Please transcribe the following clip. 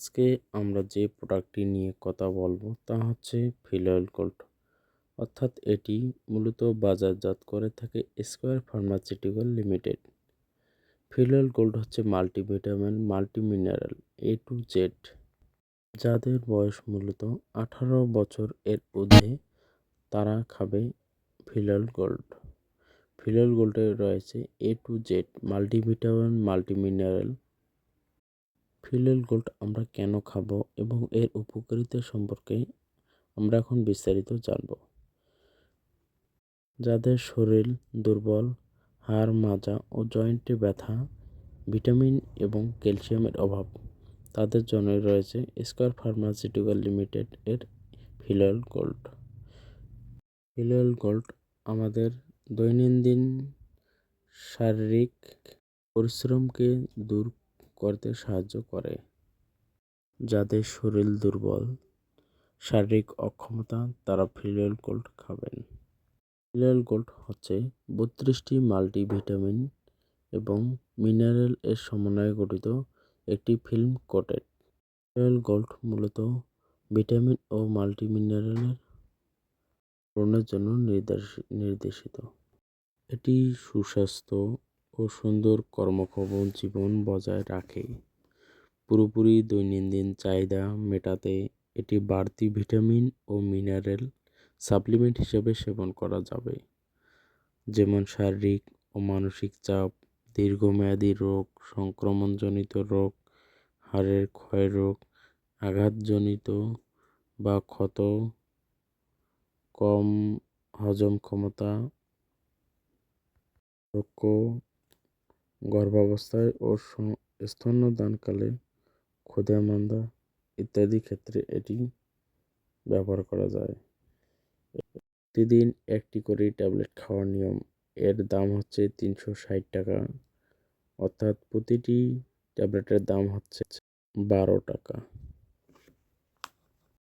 আজকে আমরা যে প্রোডাক্টটি নিয়ে কথা বলবো তা হচ্ছে ফিলয়েল গোল্ড। অর্থাৎ এটি মূলত বাজারজাত করে থাকে স্কয়ার ফার্মাসিউটিক্যাল লিমিটেড। ফিলয়েল গোল্ড হচ্ছে multivitamin multimineral A to Z, যাদের বয়স মূলত 18 বছর এর ঊর্ধ্বে তারা খাবে ফিলয়েল গোল্ড। ফিলয়েল গোল্ডে রয়েছে A to Z multivitamin multimineral. ফিলয়েল গোল্ড আমরা কেন খাবো এবং এর উপকারিতা সম্পর্কে আমরা এখন বিস্তারিত জানব। যাদের শরীর দুর্বল, হাড় মাজা ও জয়েন্টে ব্যথা, ভিটামিন এবং ক্যালসিয়ামের অভাব, তাদের জন্য রয়েছে স্কয়ার ফার্মাসিউটিক্যাল লিমিটেড এর ফিলয়েল গোল্ড। ফিলয়েল গোল্ড আমাদের দৈনন্দিন শারীরিক পরিশ্রমকে দূর করতে সাহায্য করে। যাদের শরীর দুর্বল, শারীরিক অক্ষমতা, তারা ফিলয়েল গোল্ড খাবেন। ফিলয়েল গোল্ড হচ্ছে 32টি মাল্টিভিটামিন এবং মিনারেল এর সমন্বয়ে গঠিত একটি ফিল্ম কোটেড। ফিলয়েল গোল্ড মূলত ভিটামিন ও মাল্টিমিনারেলের পূরণের জন্য নির্দেশিত। এটি সুস্বাস্থ্য ও সুন্দর কর্মক্ষম জীবন বজায় রাখে। পুরোপুরি দৈনন্দিন চাহিদা মেটাতে এটি বাড়তি ভিটামিন ও মিনারেল সাপ্লিমেন্ট হিসেবে সেবন করা যাবে, যেমন শারীরিক ও মানসিক চাপ, দীর্ঘমেয়াদী রোগ, সংক্রমণজনিত রোগ, হাড়ের ক্ষয় রোগ, আঘাতজনিত বা ক্ষত, কম হজম ক্ষমতা, যক্ষ্মা, গর্ভাবস্থায় ও স্তন্যদানকালে ক্ষুধামন্দা ইত্যাদি ক্ষেত্রে এটি ব্যবহার করা যায়। প্রতিদিন একটি করে ট্যাবলেট খাওয়ার নিয়ম। এর দাম হচ্ছে 360 টাকা, অর্থাৎ প্রতিটি ট্যাবলেটের দাম হচ্ছে 12 টাকা।